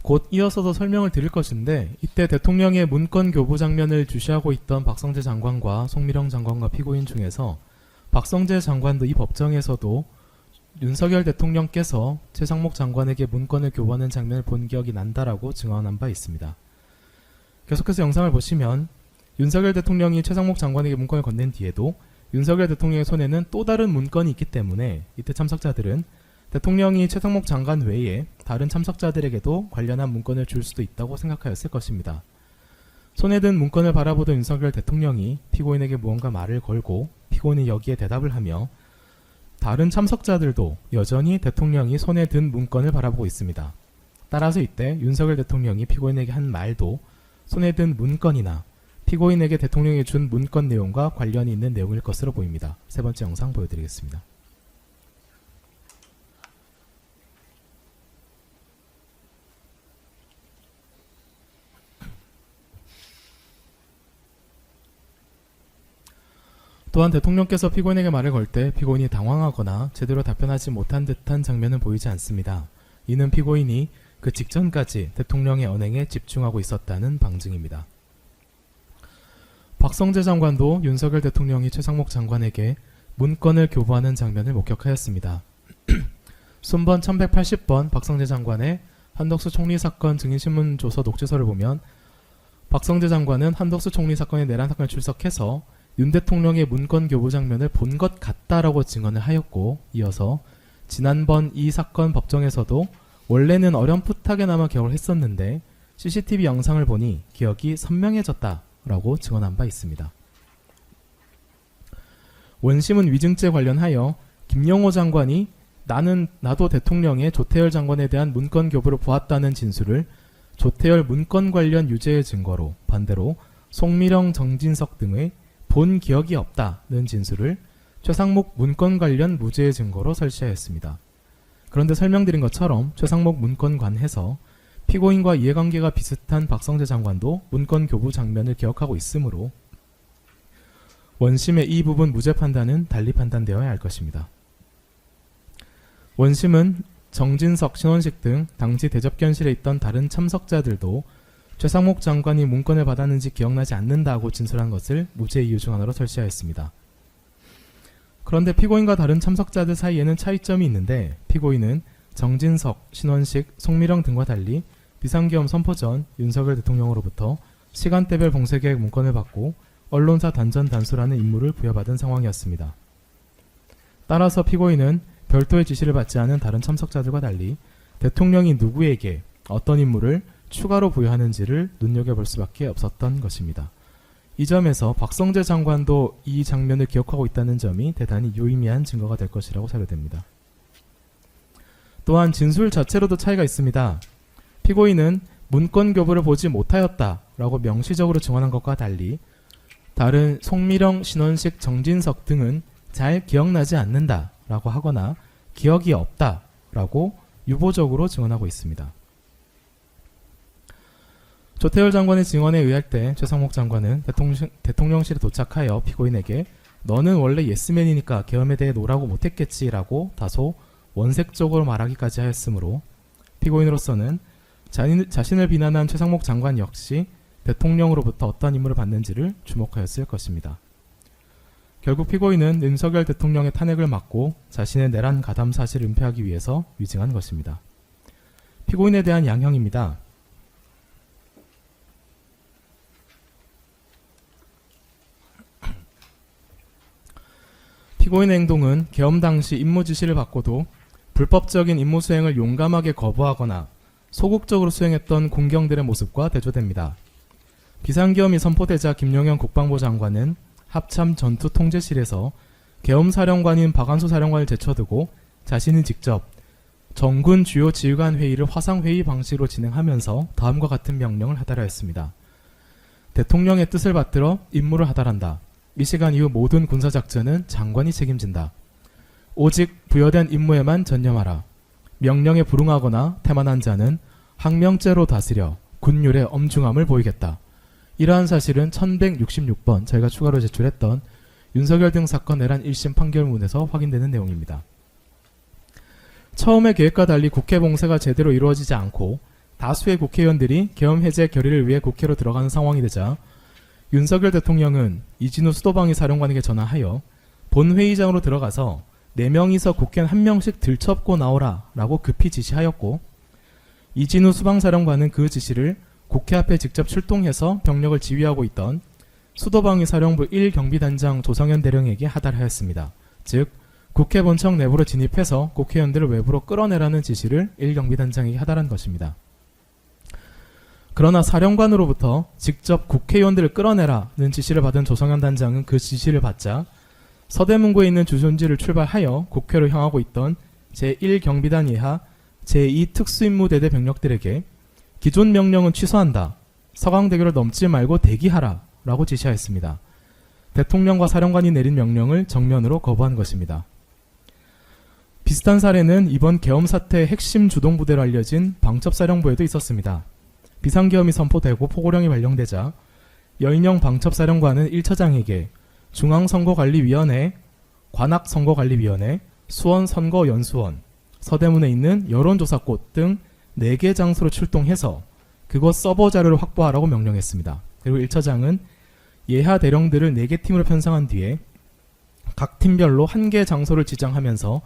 곧 이어서도 설명을 드릴 것인데, 이때 대통령의 문건 교부 장면을 주시하고 있던 박성재 장관과 송미령 장관과 피고인 중에서 박성재 장관도 이 법정에서도 윤석열 대통령께서 최상목 장관에게 문건을 교부하는 장면을 본 기억이 난다라고 증언한 바 있습니다. 계속해서 영상을 보시면 윤석열 대통령이 최상목 장관에게 문건을 건넨 뒤에도 윤석열 대통령의 손에는 또 다른 문건이 있기 때문에 이때 참석자들은 대통령이 최상목 장관 외에 다른 참석자들에게도 관련한 문건을 줄 수도 있다고 생각하였을 것입니다. 손에 든 문건을 바라보던 윤석열 대통령이 피고인에게 무언가 말을 걸고 피고인이 여기에 대답을 하며 다른 참석자들도 여전히 대통령이 손에 든 문건을 바라보고 있습니다. 따라서 이때 윤석열 대통령이 피고인에게 한 말도 손에 든 문건이나 피고인에게 대통령이 준 문건 내용과 관련이 있는 내용일 것으로 보입니다. 세 번째 영상 보여드리겠습니다. 또한 대통령께서 피고인에게 말을 걸 때 피고인이 당황하거나 제대로 답변하지 못한 듯한 장면은 보이지 않습니다. 이는 피고인이 그 직전까지 대통령의 언행에 집중하고 있었다는 방증입니다. 박성재 장관도 윤석열 대통령이 최상목 장관에게 문건을 교부하는 장면을 목격하였습니다. 순번 1180번 박성재 장관의 한덕수 총리 사건 증인신문 조서 녹취서를 보면 박성재 장관은 한덕수 총리 사건의 내란 사건에 출석해서 윤 대통령의 문건 교부 장면을 본 것 같다라고 증언을 하였고, 이어서 지난번 이 사건 법정에서도 원래는 어렴풋하게나마 기억을 했었는데 CCTV 영상을 보니 기억이 선명해졌다라고 증언한 바 있습니다. 원심은 위증죄 관련하여 김영호 장관이 나도 대통령의 조태열 장관에 대한 문건 교부를 보았다는 진술을 조태열 문건 관련 유죄의 증거로, 반대로 송미령, 정진석 등의 본 기억이 없다는 진술을 최상목 문건 관련 무죄의 증거로 설치하였습니다. 그런데 설명드린 것처럼 최상목 문건관해서 피고인과 이해관계가 비슷한 박성재 장관도 문건 교부 장면을 기억하고 있으므로 원심의 이 부분 무죄 판단은 달리 판단되어야 할 것입니다. 원심은 정진석, 신원식 등 당시 대접견실에 있던 다른 참석자들도 최상목 장관이 문건을 받았는지 기억나지 않는다고 진술한 것을 무죄 이유 중 하나로 설치하였습니다. 그런데 피고인과 다른 참석자들 사이에는 차이점이 있는데 피고인은 정진석, 신원식, 송미령 등과 달리 비상계엄 선포 전 윤석열 대통령으로부터 시간대별 봉쇄계획 문건을 받고 언론사 단전 단수라는 임무를 부여받은 상황이었습니다. 따라서 피고인은 별도의 지시를 받지 않은 다른 참석자들과 달리 대통령이 누구에게 어떤 임무를 추가로 부여하는지를 눈여겨볼 수밖에 없었던 것입니다. 이 점에서 박성재 장관도 이 장면을 기억하고 있다는 점이 대단히 유의미한 증거가 될 것이라고 사료됩니다. 또한 진술 자체로도 차이가 있습니다. 피고인은 문건 교부를 보지 못하였다라고 명시적으로 증언한 것과 달리 다른 송미령, 신원식, 정진석 등은 잘 기억나지 않는다라고 하거나 기억이 없다라고 유보적으로 증언하고 있습니다. 조태열 장관의 증언에 의할 때 최상목 장관은 대통령실에 도착하여 피고인에게 너는 원래 예스맨이니까 계엄에 대해 노라고 못했겠지라고 다소 원색적으로 말하기까지 하였으므로 피고인으로서는 자신을 비난한 최상목 장관 역시 대통령으로부터 어떤 임무를 받는지를 주목하였을 것입니다. 결국 피고인은 윤석열 대통령의 탄핵을 막고 자신의 내란 가담 사실을 은폐하기 위해서 위증한 것입니다. 피고인에 대한 양형입니다. 피고인의 행동은 계엄 당시 임무 지시를 받고도 불법적인 임무 수행을 용감하게 거부하거나 소극적으로 수행했던 군경들의 모습과 대조됩니다. 비상계엄이 선포되자 김용현 국방부 장관은 합참 전투통제실에서 계엄사령관인 박완수 사령관을 제쳐두고 자신이 직접 정군 주요 지휘관 회의를 화상회의 방식으로 진행하면서 다음과 같은 명령을 하달하였습니다. 대통령의 뜻을 받들어 임무를 하달한다. 이 시간 이후 모든 군사작전은 장관이 책임진다. 오직 부여된 임무에만 전념하라. 명령에 불응하거나 태만한 자는 항명죄로 다스려 군율의 엄중함을 보이겠다. 이러한 사실은 1166번 저희가 추가로 제출했던 윤석열 등 사건 내란 1심 판결문에서 확인되는 내용입니다. 처음의 계획과 달리 국회 봉쇄가 제대로 이루어지지 않고 다수의 국회의원들이 계엄 해제 결의를 위해 국회로 들어가는 상황이 되자 윤석열 대통령은 이진우 수도방위 사령관에게 전화하여 본회의장으로 들어가서 4명이서 국회의원 1명씩 들쳐업고 나오라 라고 급히 지시하였고, 이진우 수방사령관은 그 지시를 국회 앞에 직접 출동해서 병력을 지휘하고 있던 수도방위 사령부 1경비단장 조성현 대령에게 하달하였습니다. 즉 국회 본청 내부로 진입해서 국회의원들을 외부로 끌어내라는 지시를 1경비단장에게 하달한 것입니다. 그러나 사령관으로부터 직접 국회의원들을 끌어내라는 지시를 받은 조성현 단장은 그 지시를 받자 서대문구에 있는 주둔지를 출발하여 국회로 향하고 있던 제1경비단 이하 제2특수임무대대 병력들에게 기존 명령은 취소한다. 서강대교를 넘지 말고 대기하라 라고 지시하였습니다. 대통령과 사령관이 내린 명령을 정면으로 거부한 것입니다. 비슷한 사례는 이번 계엄 사태의 핵심 주동부대로 알려진 방첩사령부에도 있었습니다. 비상계엄이 선포되고 포고령이 발령되자 여인영 방첩사령관은 1처장에게 중앙선거관리위원회, 관악선거관리위원회, 수원선거연수원, 서대문에 있는 여론조사꽃 등 4개 장소로 출동해서 그곳 서버 자료를 확보하라고 명령했습니다. 그리고 1처장은 예하 대령들을 4개 팀으로 편성한 뒤에 각 팀별로 1개 장소를 지정하면서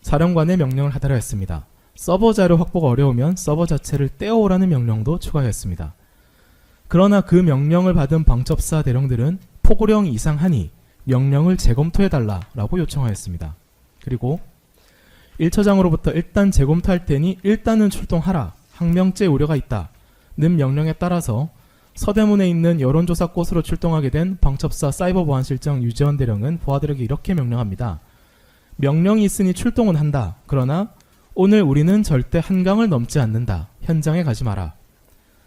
사령관의 명령을 하달하였습니다. 서버 자료 확보가 어려우면 서버 자체를 떼어오라는 명령도 추가하였습니다. 그러나 그 명령을 받은 방첩사 대령들은 포고령이 이상하니 명령을 재검토해달라고 요청하였습니다. 그리고 1처장으로부터 일단 재검토할 테니 일단은 출동하라. 항명죄 우려가 있다는 명령에 따라서 서대문에 있는 여론조사꽃으로 출동하게 된 방첩사 사이버보안실장 유재원 대령은 보아들에게 이렇게 명령합니다. 명령이 있으니 출동은 한다. 그러나 오늘 우리는 절대 한강을 넘지 않는다. 현장에 가지 마라.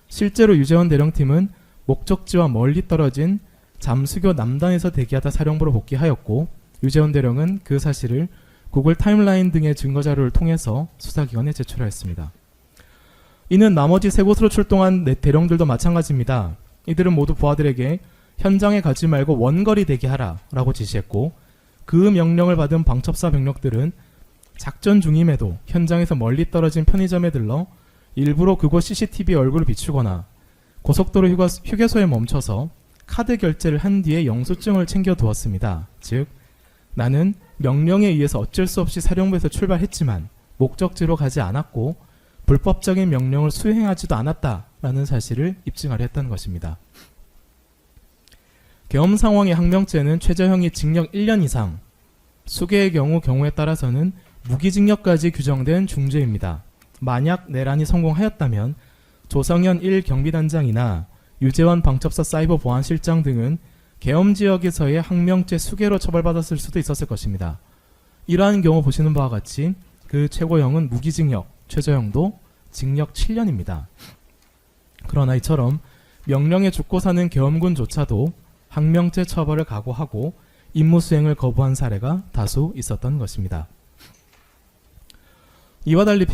실제로 유재원 대령팀은 목적지와 멀리 떨어진 잠수교 남단에서 대기하다 사령부로 복귀하였고, 유재원 대령은 그 사실을 구글 타임라인 등의 증거자료를 통해서 수사기관에 제출하였습니다. 이는 나머지 3곳으로 출동한 대령들도 마찬가지입니다. 이들은 모두 부하들에게 현장에 가지 말고 원거리 대기하라 라고 지시했고, 그 명령을 받은 방첩사 병력들은 작전 중임에도 현장에서 멀리 떨어진 편의점에 들러 일부러 그곳 CCTV에 얼굴을 비추거나 고속도로 휴게소에 멈춰서 카드 결제를 한 뒤에 영수증을 챙겨두었습니다. 즉, 나는 명령에 의해서 어쩔 수 없이 사령부에서 출발했지만 목적지로 가지 않았고 불법적인 명령을 수행하지도 않았다라는 사실을 입증하려 했던 것입니다. 계엄 상황의 항명죄는 최저형이 징역 1년 이상, 수계의 경우에 따라서는 무기징역까지 규정된 중죄입니다. 만약 내란이 성공하였다면 조성현 1경비단장이나 유재환 방첩사 사이버보안실장 등은 계엄지역에서의 항명죄 수계로 처벌받았을 수도 있었을 것입니다. 이러한 경우 보시는 바와 같이 그 최고형은 무기징역, 최저형도 징역 7년입니다. 그러나 이처럼 명령에 죽고 사는 계엄군조차도 항명죄 처벌을 각오하고 임무 수행을 거부한 사례가 다수 있었던 것입니다. 이와 달리